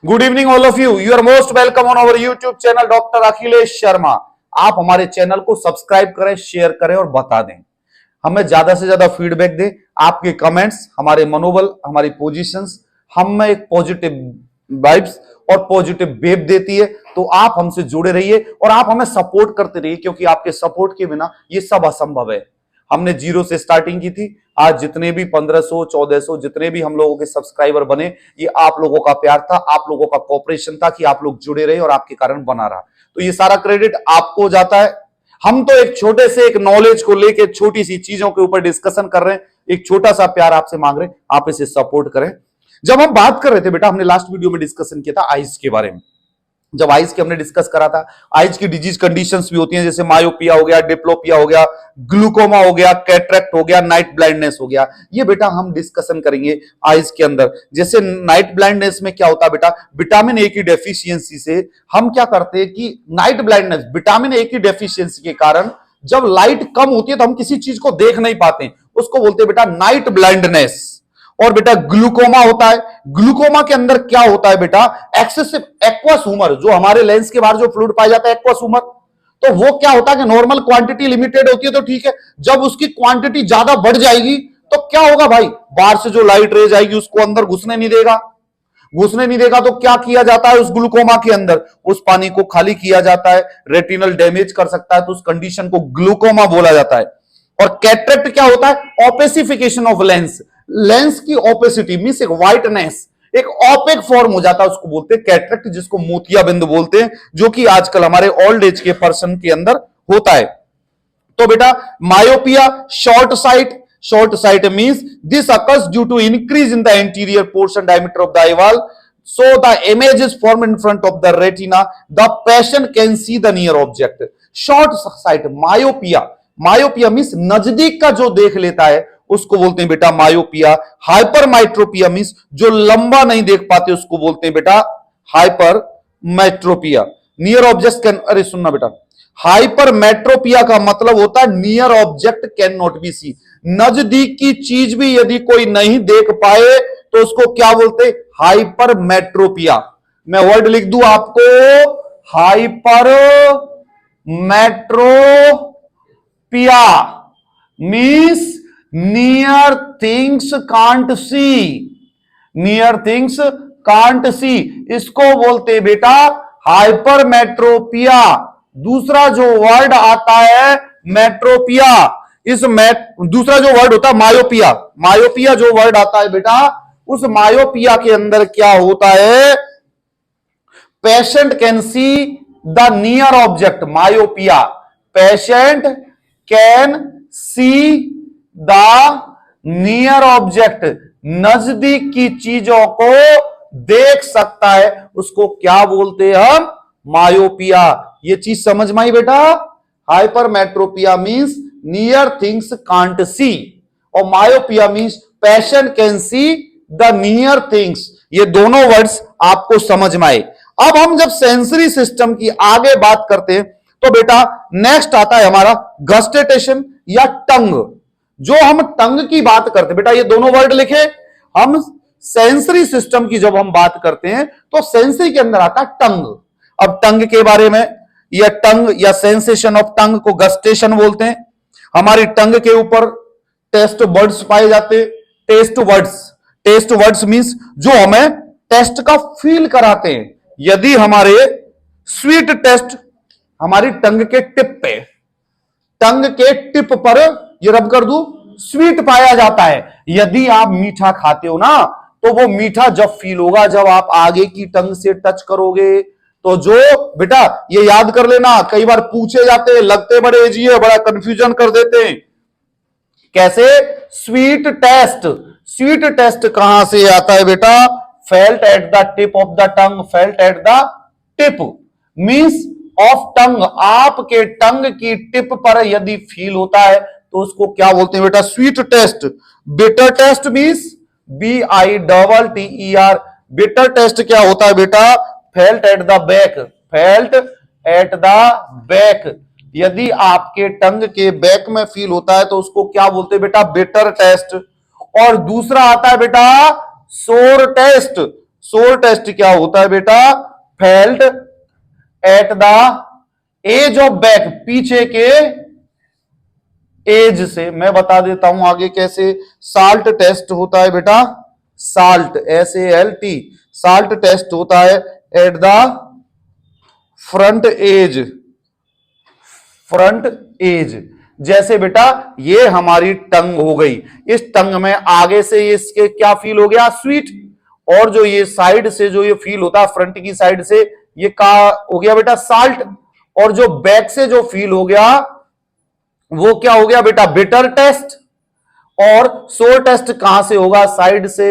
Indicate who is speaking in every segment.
Speaker 1: Good evening all of you are most welcome on our YouTube channel doctor Akhilesh Sharma. आप हमारे channel को subscribe करें, share करें और बता दें, हमें ज्यादा से ज्यादा फीडबैक दें। आपके कमेंट्स हमारे मनोबल, हमारी पोजीशंस हमें एक पॉजिटिव वाइब्स और पॉजिटिव वेव देती है। तो आप हमसे जुड़े रहिए और आप हमें सपोर्ट करते रहिए, क्योंकि आपके सपोर्ट के बिना ये सब असंभव है। हमने जीरो से स्टार्टिंग की थी, आज जितने भी 1500 1400 जितने भी हम लोगों के सब्सक्राइबर बने, ये आप लोगों का प्यार था, आप लोगों का कोऑपरेशन था कि आप लोग जुड़े रहे और आपके कारण बना रहा। तो ये सारा क्रेडिट आपको जाता है। हम तो एक छोटे से एक नॉलेज को लेके छोटी सी चीजों के ऊपर डिस्कशन कर रहे हैं, एक छोटा सा प्यार आपसे मांग रहे हैं, आप इसे सपोर्ट करें। जब हम बात कर रहे थे बेटा, हमने लास्ट वीडियो में डिस्कशन किया था आइज के बारे में। जब आइज की हमने डिस्कस करा था, आइज की डिजीज कंडीशंस भी होती हैं, जैसे मायोपिया हो गया, डिप्लोपिया हो गया, ग्लूकोमा हो गया, कैटरेक्ट हो गया, नाइट ब्लाइंडनेस हो गया। ये बेटा हम डिस्कशन करेंगे आइज के अंदर। जैसे नाइट ब्लाइंडनेस में क्या होता है बेटा, विटामिन ए की डेफिशिएंसी से हम क्या करते हैं कि नाइट ब्लाइंडनेस विटामिन ए की डेफिशिएंसी के कारण जब लाइट कम होती है तो हम किसी चीज को देख नहीं पाते, उसको बोलते हैं बेटा नाइट ब्लाइंडनेस। और बेटा ग्लूकोमा होता है, ग्लूकोमा के अंदर क्या होता है बेटा, एक्सेसिव एक्वस ह्यूमर, जो हमारे लेंस के बाहर जो फ्लूइड पाया जाता है एक्वस ह्यूमर, तो वो क्या होता है कि नॉर्मल क्वांटिटी लिमिटेड होती है तो ठीक है, जब उसकी क्वांटिटी ज्यादा बढ़ जाएगी तो क्या होगा भाई, बाहर से जो लाइट रेज आएगी उसको अंदर घुसने नहीं देगा। घुसने नहीं देगा तो क्या किया जाता है उस ग्लूकोमा के अंदर, उस पानी को खाली किया जाता है, रेटिनल डैमेज कर सकता है, तो उस कंडीशन को ग्लूकोमा बोला जाता है। और कैटरेक्ट क्या होता है, ओपेसिफिकेशन ऑफ लेंस, लेंस की ओपेसिटी मींस एक व्हाइटनेस, एक ओपेक फॉर्म हो जाता है, उसको बोलते हैं कैटरेक्ट, जिसको मोतिया बिंदु बोलते हैं, जो कि आजकल हमारे ओल्ड एज के पर्सन के अंदर होता है। तो बेटा myopia short site, short sight means this occurs due to increase in the anterior portion diameter of the eyeball, so the image is formed in front of the retina, the patient can see the near object. Short sight myopia, myopia means नजदीक का जो देख लेता है उसको बोलते हैं बेटा मायोपिया। हाइपरमेट्रोपिया मींस जो लंबा नहीं देख पाते उसको बोलते हैं बेटा हाइपरमेट्रोपिया। नियर ऑब्जेक्ट कैन, अरे सुनना बेटा, हाइपरमेट्रोपिया का मतलब होता है near object can not be see, नजदीक की चीज भी यदि कोई नहीं देख पाए तो उसको क्या बोलते, हाइपरमेट्रोपिया। मैं वर्ड लिख दूं आपको, hypermetropia means near things can't C, near things can't सी, इसको बोलते बेटा हाइपरमेट्रोपिया। दूसरा जो वर्ड आता है मेट्रोपिया, इस दूसरा जो वर्ड होता है मायोपिया, मायोपिया जो वर्ड आता है बेटा, उस मायोपिया के अंदर क्या होता है, patient can see the near object, myopia patient can see the near object, नजदीक की चीजों को देख सकता है, उसको क्या बोलते हैं हम, मायोपिया। ये चीज समझ में आई बेटा, hypermetropia means near things can't see और myopia means patient can see the near things. ये दोनों वर्ड्स आपको समझ में आए। अब हम जब सेंसरी सिस्टम की आगे बात करते हैं तो बेटा नेक्स्ट आता है हमारा गस्टेटेशन या टंग। जो हम टंग की बात करते हैं बेटा, ये दोनों वर्ड लिखे, हम सेंसरी सिस्टम की जब हम बात करते हैं तो सेंसरी के अंदर आता है टंग। अब टंग के बारे में, यह टंग या सेंसेशन ऑफ टंग को गस्टेशन बोलते हैं। हमारी टंग के ऊपर टेस्ट वर्ड्स पाए जाते, taste words, taste words means जो हमें टेस्ट का फील कराते हैं। यदि हमारे स्वीट टेस्ट हमारी टंग के टिप पे, टंग के टिप पर ये रब कर दूं, स्वीट पाया जाता है। यदि आप मीठा खाते हो ना तो वो मीठा जब फील होगा जब आप आगे की टंग से टच करोगे। तो जो बेटा ये याद कर लेना, कई बार पूछे जाते हैं, लगते बड़े इजी है, बड़ा कंफ्यूजन कर देते हैं। कैसे, स्वीट टेस्ट, स्वीट टेस्ट कहां से आता है बेटा, felt at the tip of the tongue, felt at the tip means of tongue, आपके टंग की टिप पर यदि फील होता है तो उसको क्या बोलते हैं बेटा, sweet taste. Bitter taste means BITTER, bitter taste क्या होता है बेटा, felt at the back, felt at the back, यदि आपके टंग के बैक में फील होता है तो उसको क्या बोलते हैं बेटा, बिटर टेस्ट। और दूसरा आता है बेटा सोर टेस्ट, सोर टेस्ट क्या होता है बेटा? Felt at the edge of back, पीछे के एज से। मैं बता देता हूं आगे कैसे। साल्ट टेस्ट होता है बेटा, साल्ट SALT, साल्ट टेस्ट होता है at the front edge, front edge. जैसे बेटा ये हमारी टंग हो गई, इस टंग में आगे से इसके क्या फील हो गया? स्वीट। और जो ये साइड से जो ये फील होता है फ्रंट की साइड से, ये का हो गया बेटा? साल्ट। और जो बैक से जो फील हो गया वो क्या हो गया बेटा? Bitter taste. और सोर टेस्ट कहां से होगा? साइड से।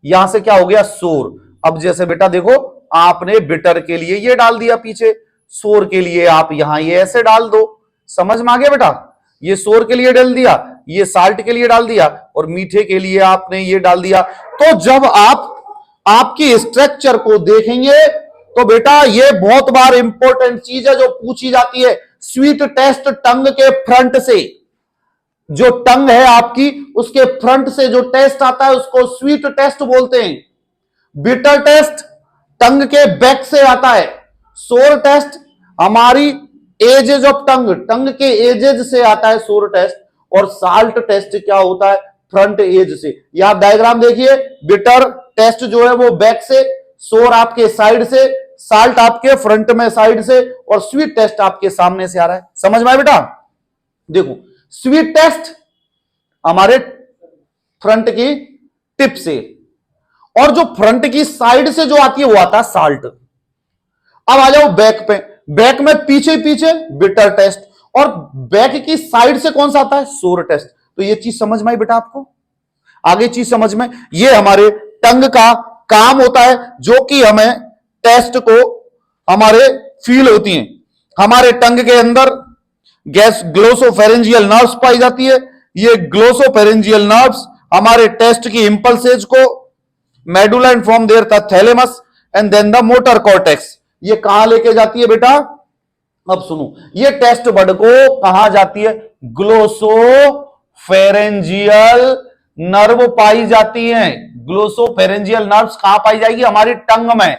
Speaker 1: यहां से क्या हो गया? सोर। अब जैसे बेटा देखो, आपने बिटर के लिए ये डाल दिया पीछे, सोर के लिए आप यहां ये ऐसे डाल दो। समझ में आ गया बेटा? ये सोर के लिए डाल दिया, ये साल्ट के लिए डाल दिया, और मीठे के लिए आपने ये डाल दिया। तो जब आप आपकी स्ट्रक्चर को देखेंगे तो बेटा ये बहुत बार इंपॉर्टेंट चीज है जो पूछी जाती है। स्वीट टेस्ट टंग के फ्रंट से, जो टंग है आपकी उसके फ्रंट से जो टेस्ट आता है उसको स्वीट टेस्ट बोलते हैं। बिटर टेस्ट टंग के बैक से आता है। सोर टेस्ट हमारी एजेज ऑफ टंग, टंग के एजेज से आता है सोर टेस्ट। और साल्ट टेस्ट क्या होता है? फ्रंट एज से। यहां डायग्राम देखिए, बिटर टेस्ट जो है वो बैक से, सोर आपके साइड से, साल्ट आपके फ्रंट में साइड से, और स्वीट टेस्ट आपके सामने से आ रहा है। समझ में आया बेटा? देखो, स्वीट टेस्ट हमारे फ्रंट की टिप से, और जो फ्रंट की साइड से जो आती है वो आता है साल्ट। अब आ जाओ बैक पे। बैक में पीछे पीछे बिटर टेस्ट, और बैक की साइड से कौन सा आता है? सोर टेस्ट। तो ये चीज समझ में आई बेटा आपको? आगे चीज समझ में, ये हमारे टंग का काम होता है जो कि हमें टेस्ट को हमारे फील होती हैं। हमारे टंग के अंदर गैस ग्लोसोफेरेंजियल नर्व्स पाई जाती है। ये ग्लोसोफेरेंजियल नर्व्स हमारे टेस्ट की इंपल्सेज को medulla inform there the thalamus and then the motor cortex, ये कहां लेके जाती है बेटा? अब सुनो, ये टेस्ट बर्ड को कहां जाती है? ग्लोसोफेरेंजियल नर्व पाई जाती हैं। ग्लोसोफेरेंजियल नर्व्स कहां पाई जाएगी? हमारी टंग में।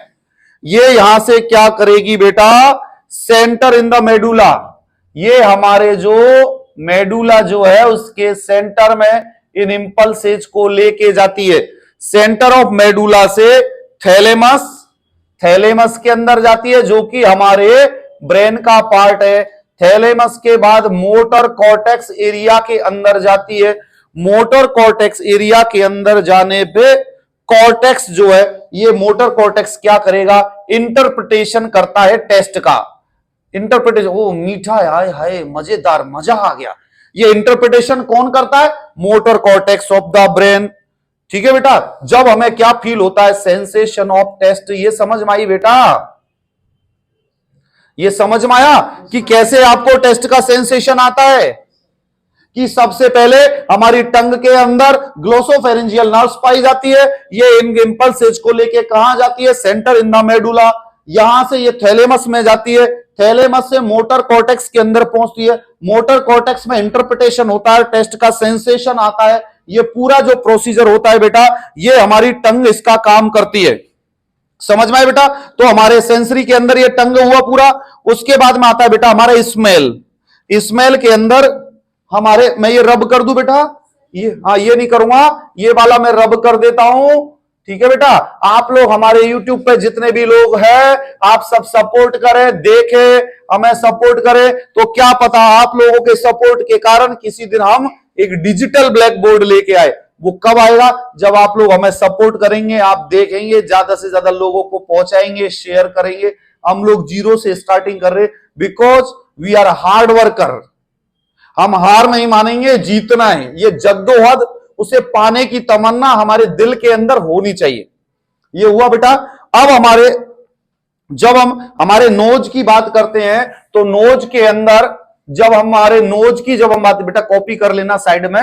Speaker 1: ये यहां से क्या करेगी बेटा? सेंटर इन द मेडुला, ये हमारे जो मेडुला जो है उसके सेंटर में इन इंपल्सेज को लेके जाती है। सेंटर ऑफ मेडुला से थैलेमस, थैलेमस के अंदर जाती है जो कि हमारे ब्रेन का पार्ट है। थैलेमस के बाद मोटर कॉर्टेक्स एरिया के अंदर जाती है। मोटर कॉर्टेक्स एरिया के अंदर जाने पे कॉर्टेक्स जो है, ये मोटर कॉर्टेक्स क्या करेगा? इंटरप्रिटेशन करता है टेस्ट का। इंटरप्रिटेशन, ओ मीठा है, हाय हाय मजेदार, मजा आ गया। ये इंटरप्रिटेशन कौन करता है? Motor cortex of the brain. ठीक है बेटा? जब हमें क्या फील होता है? Sensation of taste. ये समझ में आई बेटा? ये समझ में आया कि कैसे आपको टेस्ट का सेंसेशन आता है? कि सबसे पहले हमारी टंग के अंदर ग्लोसोफेरेंजियल नर्व्स पाई जाती है। ये इन इंपल्सेज को लेके कहां जाती है? Centre in the medulla. यहां से ये थैलेमस में जाती है। थैलेमस से मोटर कॉर्टेक्स के अंदर पहुंचती है। मोटर कॉर्टेक्स में इंटरप्रिटेशन होता है, टेस्ट का सेंसेशन आता है। ये पूरा जो प्रोसीजर होता है बेटा, ये हमारी टंग इसका काम करती है। समझ में आया बेटा? तो हमारे सेंसरी के अंदर ये टंग हुआ पूरा। उसके बाद में आता है बेटा हमारा स्मेल। स्मेल के अंदर हमारे, मैं ये रब कर दूं बेटा, ये हाँ ये नहीं करूंगा, ये वाला मैं रब कर देता हूं। ठीक है बेटा? आप लोग हमारे YouTube पे जितने भी लोग हैं, आप सब सपोर्ट करें, देखें, हमें सपोर्ट करें। तो क्या पता आप लोगों के सपोर्ट के कारण किसी दिन हम एक डिजिटल ब्लैक बोर्ड लेके आए। वो कब आएगा? जब आप लोग हमें सपोर्ट करेंगे, आप देखेंगे, ज्यादा से ज्यादा लोगों को पहुंचाएंगे, शेयर करेंगे। हम लोग जीरो से स्टार्टिंग कर रहे, because we are hard worker. हम हार नहीं मानेंगे, जीतना है। ये जद्दोजहद, उसे पाने की तमन्ना हमारे दिल के अंदर होनी चाहिए। ये हुआ बेटा। अब जब हम हमारे नोज की बात करते हैं, तो नोज के अंदर जब हमारे नोज की जब हम बात, बेटा कॉपी कर लेना साइड में।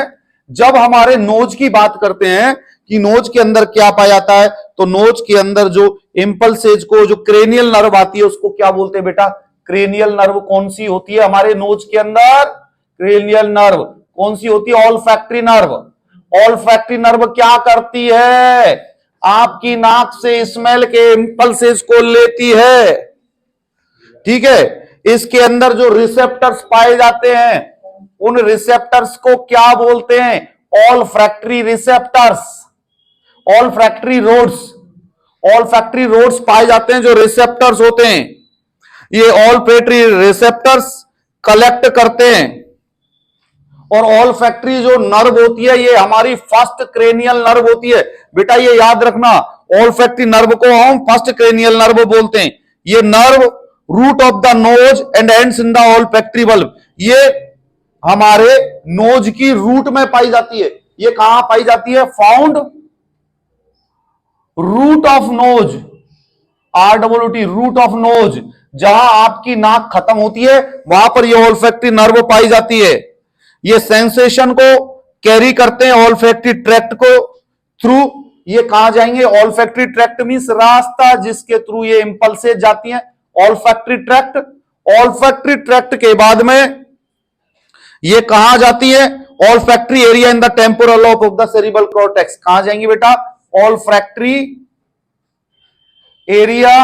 Speaker 1: जब हमारे नोज की बात करते हैं कि नोज के अंदर क्या पाया जाता है, तो नोज के अंदर जो इंपल्सेज को, जो क्रेनियल नर्व आती है, उसको क्या बोलते हैं बेटा? क्रेनियल नर्व कौन सी होती है हमारे नोज के अंदर? क्रेनियल नर्व कौन सी होती है? All factory nerve. All factory nerve क्या करती है? आपकी नाक से स्मेल के इंपल्सेस को लेती है। ठीक है, इसके अंदर जो रिसेप्टर्स पाए जाते हैं उन रिसेप्टर्स को क्या बोलते हैं? Olfactory receptors, olfactory rods. Olfactory rods पाए जाते हैं जो रिसेप्टर्स होते हैं। ये ऑल्फैक्टरी रिसेप्टर्स कलेक्ट करते हैं और ऑल्फैक्टरी जो नर्व होती है ये हमारी फर्स्ट क्रेनियल नर्व होती है। बेटा ये याद रखना, ऑल्फैक्टरी नर्व को हम फर्स्ट क्रेनियल नर्व बोलते हैं। ये nerve root of the nose and ends in the olfactory bulb, ये हमारे नोज की रूट में पाई जाती है। ये कहां पाई जाती है? Found root of nose, RWT, root of nose. जहां आपकी नाक खत्म होती है वहां पर ये ऑल्फैक्टरी नर्व पाई जाती है। ये सेंसेशन को कैरी करते हैं ऑल्फैक्टरी ट्रैक्ट को थ्रू। ये कहां जाएंगे? ऑल्फैक्टरी ट्रैक्ट मींस रास्ता जिसके थ्रू ये इंपल्सेस जाती हैं, ऑल्फैक्टरी ट्रैक्ट। ऑल्फैक्टरी ट्रैक्ट के बाद में ये कहां जाती है? Olfactory area in the temporal lobe of the cerebral cortex. कहां जाएंगी बेटा? Olfactory area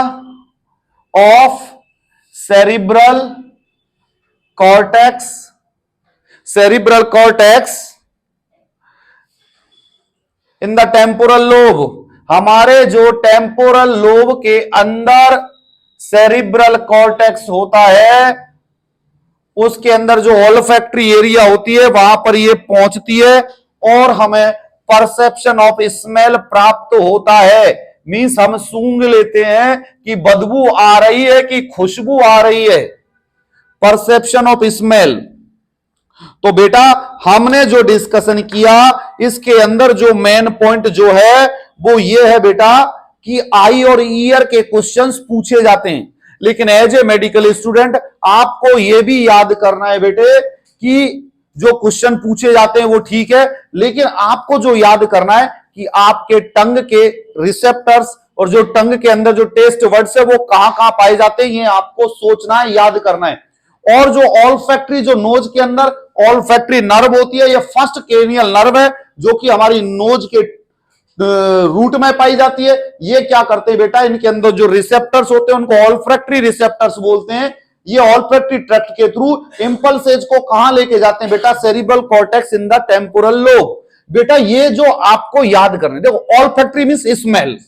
Speaker 1: of cerebral cortex, cerebral cortex in the temporal lobe. हमारे जो टेम्पोरल लोब के अंदर सेरिब्रल कॉर्टेक्स होता है उसके अंदर जो ऑल्फैक्टरी एरिया होती है वहां पर ये पहुंचती है और हमें परसेप्शन ऑफ स्मेल प्राप्त होता है। मींस हम सूंघ लेते हैं कि बदबू आ रही है कि खुशबू आ रही है, परसेप्शन ऑफ स्मेल। तो बेटा हमने जो डिस्कशन किया इसके अंदर जो मेन पॉइंट जो है वो ये है बेटा कि आई और ईयर के क्वेश्चंस पूछे जाते हैं, लेकिन एज ए मेडिकल स्टूडेंट आपको यह भी याद करना है बेटे कि जो क्वेश्चन पूछे जाते हैं वो ठीक है, लेकिन आपको जो याद करना है कि आपके टंग के रिसेप्टर्स और जो टंग के अंदर जो टेस्ट वर्ड्स है वो कहां कहां पाए जाते हैं, ये आपको सोचना है, याद करना है। और जो ऑल्फैक्टरी, जो नोज के अंदर ऑल्फैक्टरी नर्व होती है, ये फर्स्ट क्रेनियल नर्व है जो कि हमारी नोज के रूट में पाई जाती है। ये क्या करते हैं बेटा, इनके अंदर जो रिसेप्टर्स होते हैं उनको ऑल्फैक्टरी रिसेप्टर्स बोलते हैं। ये ऑल्फैक्टरी ट्रैक्ट के थ्रू इंपल्सेज को कहां लेके जाते हैं बेटा? Cerebral cortex in the temporal lobe. बेटा ये जो आपको याद करना है, देखो olfactory means smell,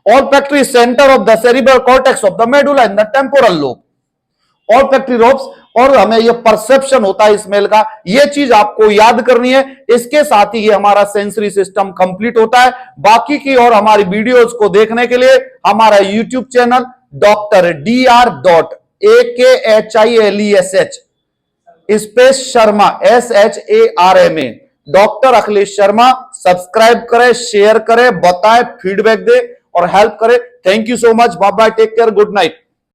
Speaker 1: olfactory centre of the cerebral cortex of the medulla in the temporal lobe, olfactory lobes, और हमें ये परसेप्शन होता है स्मेल का, ये चीज आपको याद करनी है। इसके साथ ही ये हमारा सेंसरी सिस्टम कंप्लीट होता है। बाकी की और हमारी वीडियोस को देखने के लिए हमारा YouTube channel Dr. Space Sharma SHARMA, doctor Akhilesh Sharma, subscribe करें, शेयर करें, बताएं, फीडबैक दे और हेल्प करें। Thank you so much, bye bye, take care, good night.